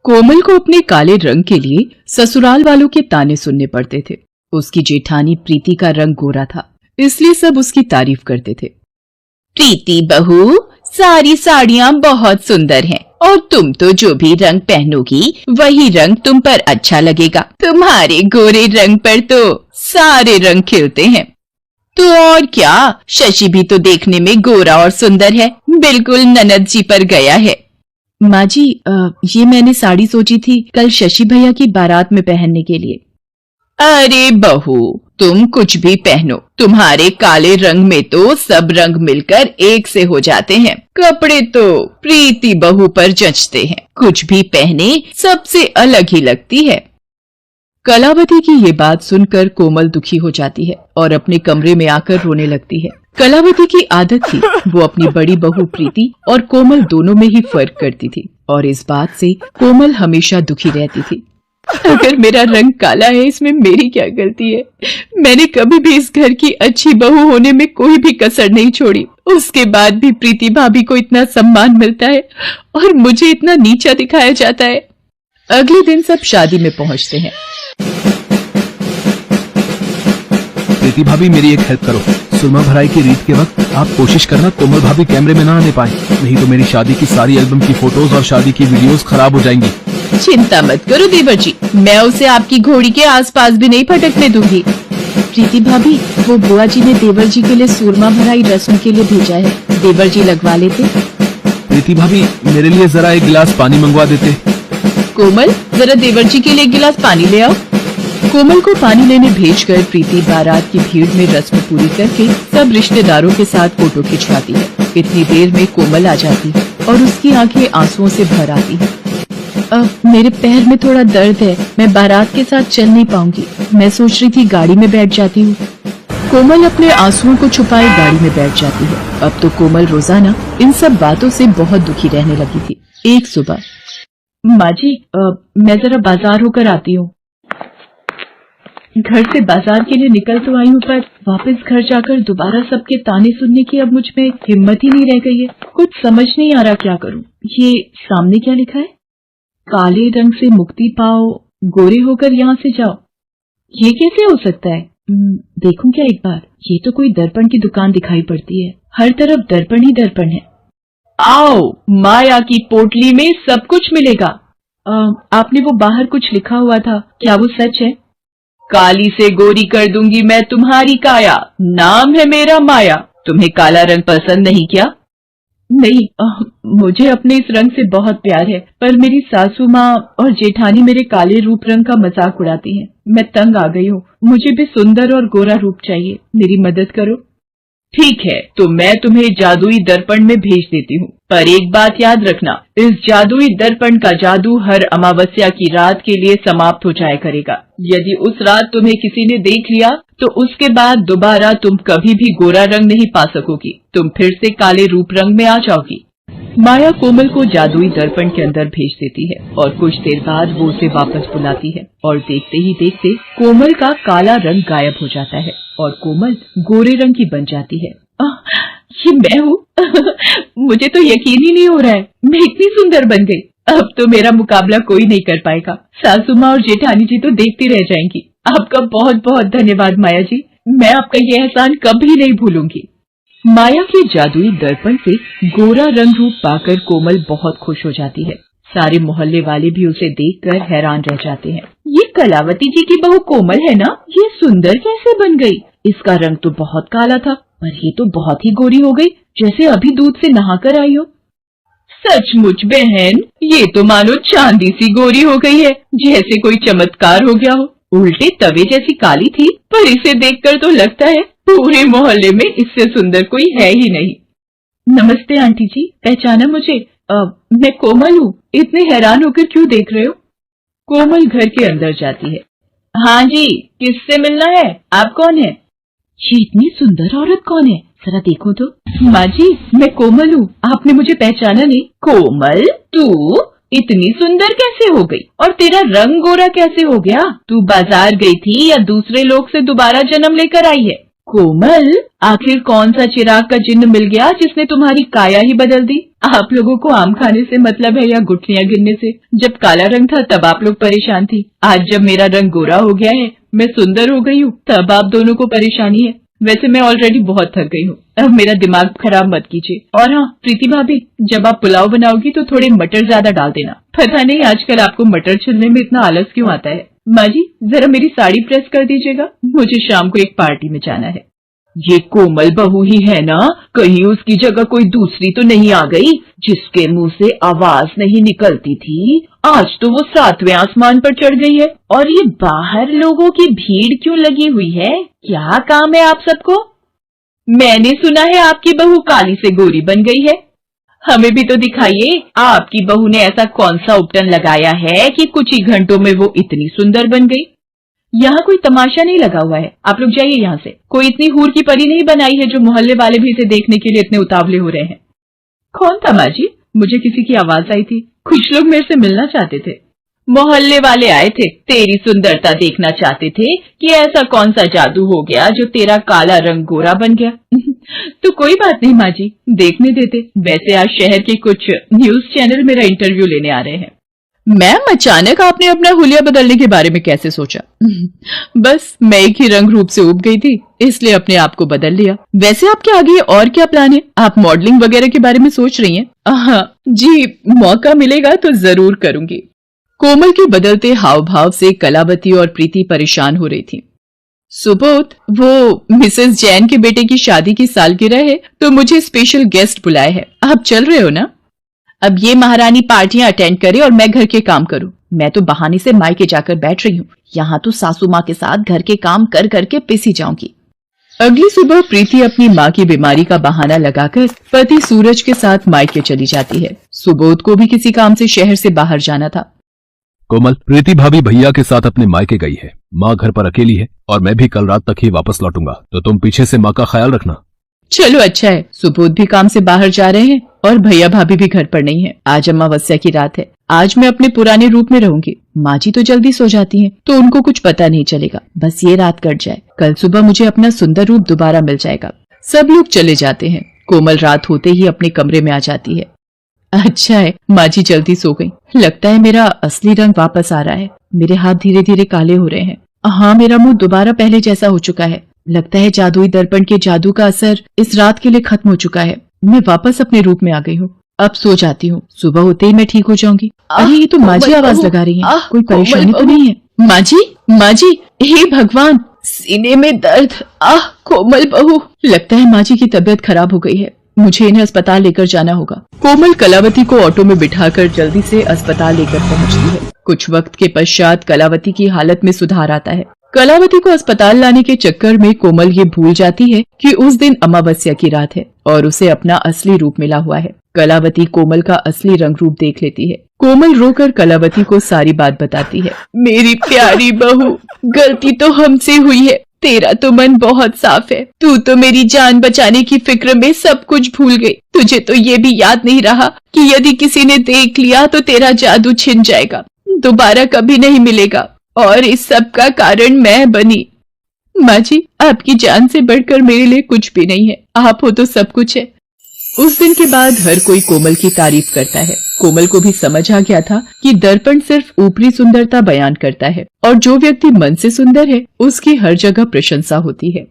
कोमल को अपने काले रंग के लिए ससुराल वालों के ताने सुनने पड़ते थे। उसकी जेठानी प्रीति का रंग गोरा था, इसलिए सब उसकी तारीफ करते थे। प्रीति बहू, सारी साड़ियाँ बहुत सुंदर हैं और तुम तो जो भी रंग पहनोगी वही रंग तुम पर अच्छा लगेगा। तुम्हारे गोरे रंग पर तो सारे रंग खिलते हैं। तो और क्या, शशि भी तो देखने में गोरा और सुंदर है, बिल्कुल ननद जी पर गया है। माँ जी, ये मैंने साड़ी सोची थी कल शशि भैया की बारात में पहनने के लिए। अरे बहू, तुम कुछ भी पहनो, तुम्हारे काले रंग में तो सब रंग मिलकर एक से हो जाते हैं। कपड़े तो प्रीति बहू पर जचते हैं, कुछ भी पहने सबसे अलग ही लगती है। कलावती की ये बात सुनकर कोमल दुखी हो जाती है और अपने कमरे में आकर रोने लगती है। कलावती की आदत थी वो अपनी बड़ी बहू प्रीति और कोमल दोनों में ही फर्क करती थी और इस बात से कोमल हमेशा दुखी रहती थी। अगर मेरा रंग काला है, इसमें मेरी क्या गलती है? मैंने कभी भी इस घर की अच्छी बहू होने में कोई भी कसर नहीं छोड़ी। उसके बाद भी प्रीति भाभी को इतना सम्मान मिलता है और मुझे इतना नीचा दिखाया जाता है। अगले दिन सब शादी में पहुंचते हैं। प्रीति भाभी, मेरी एक हेल्प करो। सुरमा भराई की रीत के वक्त आप कोशिश करना कोमल भाभी कैमरे में ना आने पाए, नहीं तो मेरी शादी की सारी एल्बम की फोटोज और शादी की वीडियोस खराब हो जाएंगी। चिंता मत करो देवर जी, मैं उसे आपकी घोड़ी के आसपास भी नहीं फटकने दूंगी। प्रीति भाभी, वो बुआ जी ने देवर जी के लिए सुरमा भराई रस्म के लिए भेजा है, देवर जी लगवा लेते। प्रीति भाभी, मेरे लिए जरा एक गिलास पानी मंगवा देते। कोमल, जरा देवर जी के लिए एक गिलास पानी ले आओ। कोमल को पानी लेने भेजकर प्रीति बारात की भीड़ में रस्म पूरी करके सब रिश्तेदारों के साथ फोटो खिंचवाती है। इतनी देर में कोमल आ जाती है और उसकी आंखें आंसुओं से भर आती है। मेरे पैर में थोड़ा दर्द है, मैं बारात के साथ चल नहीं पाऊंगी। मैं सोच रही थी गाड़ी में बैठ जाती हूँ। कोमल अपने आंसुओं को छुपाए गाड़ी में बैठ जाती है। अब तो कोमल रोजाना इन सब बातों से बहुत दुखी रहने लगी थी। एक सुबह, माँ जी, मैं जरा बाजार होकर आती हूँ। घर से बाजार के लिए निकल तो आई हूँ, पर वापस घर जाकर दोबारा सबके ताने सुनने की अब मुझ में हिम्मत ही नहीं रह गई है। कुछ समझ नहीं आ रहा क्या करूँ। ये सामने क्या लिखा है? काले रंग से मुक्ति पाओ, गोरे होकर यहाँ से जाओ। ये कैसे हो सकता है? देखूं क्या एक बार? ये तो कोई दर्पण की दुकान दिखाई पड़ती है, हर तरफ दर्पण ही दर्पण है। आओ, माया की पोटली में सब कुछ मिलेगा। आपने वो बाहर कुछ लिखा हुआ था, क्या वो सच है? काली से गोरी कर दूंगी मैं तुम्हारी काया, नाम है मेरा माया। तुम्हें काला रंग पसंद नहीं क्या? नहीं, मुझे अपने इस रंग से बहुत प्यार है, पर मेरी सासू माँ और जेठानी मेरे काले रूप रंग का मजाक उड़ाती हैं। मैं तंग आ गई हूँ, मुझे भी सुंदर और गोरा रूप चाहिए, मेरी मदद करो। ठीक है, तो मैं तुम्हें जादुई दर्पण में भेज देती हूँ, पर एक बात याद रखना, इस जादुई दर्पण का जादू हर अमावस्या की रात के लिए समाप्त हो जाया करेगा। यदि उस रात तुम्हें किसी ने देख लिया तो उसके बाद दोबारा तुम कभी भी गोरा रंग नहीं पा सकोगी, तुम फिर से काले रूप रंग में आ जाओगी। माया कोमल को जादुई दर्पण के अंदर भेज देती है और कुछ देर बाद वो उसे वापस बुलाती है और देखते ही देखते कोमल का काला रंग गायब हो जाता है और कोमल गोरे रंग की बन जाती है। ये मैं हूँ? मुझे तो यकीन ही नहीं हो रहा है, मैं इतनी सुंदर बन गई। अब तो मेरा मुकाबला कोई नहीं कर पाएगा। सासू माँ और जेठानी जी तो देखती रह जाएंगी। आपका बहुत बहुत धन्यवाद माया जी, मैं आपका ये एहसान कभी नहीं भूलूंगी। माया के जादुई दर्पण से गोरा रंग रूप पाकर कोमल बहुत खुश हो जाती है। सारे मोहल्ले वाले भी उसे देखकर हैरान रह जाते हैं। ये कलावती जी की बहू कोमल है ना? ये सुंदर कैसे बन गई? इसका रंग तो बहुत काला था, पर ये तो बहुत ही गोरी हो गई, जैसे अभी दूध से नहाकर आई हो। सचमुच बहन, ये तो मानो चांदी सी गोरी हो गई है, जैसे कोई चमत्कार हो गया हो। उल्टे तवे जैसी काली थी, पर इसे देखकर तो लगता है पूरे मोहल्ले में इससे सुंदर कोई है ही नहीं। नमस्ते आंटी जी, पहचाना मुझे? मैं कोमल हूँ, इतने हैरान होकर क्यों देख रहे हो? कोमल घर के अंदर जाती है। हाँ जी, किससे मिलना है? आप कौन है? ये इतनी सुंदर औरत कौन है, जरा देखो तो। माँ जी, मैं कोमल हूँ, आपने मुझे पहचाना नहीं? कोमल, तू इतनी सुंदर कैसे हो गई? और तेरा रंग गोरा कैसे हो गया? तू बाजार गई थी या दूसरे लोग से दोबारा जन्म लेकर आई है? कोमल, आखिर कौन सा चिराग का जिन्न मिल गया जिसने तुम्हारी काया ही बदल दी? आप लोगों को आम खाने से मतलब है या गुठलियां गिनने से? जब काला रंग था तब आप लोग परेशान थी, आज जब मेरा रंग गोरा हो गया है, मैं सुंदर हो गई हूँ, तब आप दोनों को परेशानी है। वैसे मैं ऑलरेडी बहुत थक गई हूँ, अब मेरा दिमाग खराब मत कीजिए। और हाँ प्रीति भाभी, जब आप पुलाव बनाओगी तो थोड़े मटर ज्यादा डाल देना। पता नहीं आजकल आपको मटर छिलने में इतना आलस क्यों आता है। माँ जी, जरा मेरी साड़ी प्रेस कर दीजिएगा, मुझे शाम को एक पार्टी में जाना है। ये कोमल बहू ही है ना? कहीं उसकी जगह कोई दूसरी तो नहीं आ गई जिसके मुंह से आवाज नहीं निकलती थी? आज तो वो 7वें आसमान पर चढ़ गई है। और ये बाहर लोगों की भीड़ क्यों लगी हुई है? क्या काम है आप सबको? मैंने सुना है आपकी बहू काली से गोरी बन गई है। हमें भी तो दिखाइए, आपकी बहू ने ऐसा कौन सा उपटन लगाया है कि कुछ ही घंटों में वो इतनी सुंदर बन गई। यहाँ कोई तमाशा नहीं लगा हुआ है, आप लोग जाइए यहाँ से। कोई इतनी हूर की परी नहीं बनाई है जो मोहल्ले वाले भी इसे देखने के लिए इतने उतावले हो रहे हैं। कौन था माँ जी? मुझे किसी की आवाज आई थी, कुछ लोग मेरे से मिलना चाहते थे। मोहल्ले वाले आए थे, तेरी सुंदरता देखना चाहते थे कि ऐसा कौन सा जादू हो गया जो तेरा काला रंग गोरा बन गया। तो कोई बात नहीं माँ जी, देखने देते। वैसे आज शहर के कुछ न्यूज चैनल मेरा इंटरव्यू लेने आ रहे हैं। मैम, अचानक आपने अपना हुलिया बदलने के बारे में कैसे सोचा? बस मैं एक ही रंग रूप से उब गई थी, इसलिए अपने आप को बदल लिया। वैसे आपके आगे और क्या प्लान है? आप मॉडलिंग वगैरह के बारे में सोच रही हैं? जी, मौका मिलेगा तो जरूर करूंगी। कोमल के बदलते हाव भाव से कलावती और प्रीति परेशान हो रही थी। सुबोध, वो मिसेस जैन के बेटे की शादी की सालगिरह है तो मुझे स्पेशल गेस्ट बुलाए हैं, आप चल रहे हो ना? अब ये महारानी पार्टियां अटेंड करे और मैं घर के काम करूं। मैं तो बहाने से मायके जाकर बैठ रही हूँ, यहाँ तो सासू माँ के साथ घर के काम कर करके पिसी जाऊंगी। अगली सुबह प्रीति अपनी माँ की बीमारी का बहाना लगाकर पति सूरज के साथ मायके चली जाती है। सुबोध को भी किसी काम से शहर से बाहर जाना था। कोमल, प्रीति भाभी भैया के साथ अपने मायके गई है। माँ घर पर अकेली है और मैं भी कल रात तक ही वापस लौटूंगा, तो तुम पीछे से माँ का ख्याल रखना। चलो अच्छा है, सुबोध भी काम से बाहर जा रहे हैं और भैया भाभी भी घर पर नहीं है। आज अमावस्या की रात है, आज मैं अपने पुराने रूप में रहूंगी। माँ जी तो जल्दी सो जाती हैं, तो उनको कुछ पता नहीं चलेगा। बस ये रात कट जाए, कल सुबह मुझे अपना सुंदर रूप दोबारा मिल जाएगा। सब लोग चले जाते हैं। कोमल रात होते ही अपने कमरे में आ जाती है। अच्छा है, माँ जी जल्दी सो गई। लगता है मेरा असली रंग वापस आ रहा है। मेरे हाथ धीरे धीरे काले हो रहे हैं। हाँ, मेरा मुंह दोबारा पहले जैसा हो चुका है। लगता है जादुई दर्पण के जादू का असर इस रात के लिए खत्म हो चुका है। मैं वापस अपने रूप में आ गई हूँ। अब सो जाती हूँ, सुबह होते ही मैं ठीक हो जाऊंगी। अरे ये तो माँ जी आवाज लगा रही है, कोई परेशानी तो नहीं है? माँ जी, माँ जी, हे भगवान, सीने में दर्द। कोमल बहू, लगता है माँ जी की तबीयत खराब हो गई है। मुझे इन्हें अस्पताल लेकर जाना होगा। कोमल कलावती को ऑटो में बिठाकर जल्दी से अस्पताल लेकर पहुंचती है। कुछ वक्त के पश्चात कलावती की हालत में सुधार आता है। कलावती को अस्पताल लाने के चक्कर में कोमल ये भूल जाती है कि उस दिन अमावस्या की रात है और उसे अपना असली रूप मिला हुआ है। कलावती कोमल का असली रंग रूप देख लेती है। कोमल रोकर कलावती को सारी बात बताती है। मेरी प्यारी बहू, गलती तो हमसे हुई है। तेरा तो मन बहुत साफ है। तू तो मेरी जान बचाने की फिक्र में सब कुछ भूल गई। तुझे तो ये भी याद नहीं रहा कि यदि किसी ने देख लिया तो तेरा जादू छिन जाएगा, दोबारा कभी नहीं मिलेगा। और इस सब का कारण मैं बनी। माँ जी, आपकी जान से बढ़कर मेरे लिए कुछ भी नहीं है। आप हो तो सब कुछ है। उस दिन के बाद हर कोई कोमल की तारीफ करता है। कोमल को भी समझ आ गया था कि दर्पण सिर्फ ऊपरी सुंदरता बयान करता है और जो व्यक्ति मन से सुंदर है उसकी हर जगह प्रशंसा होती है।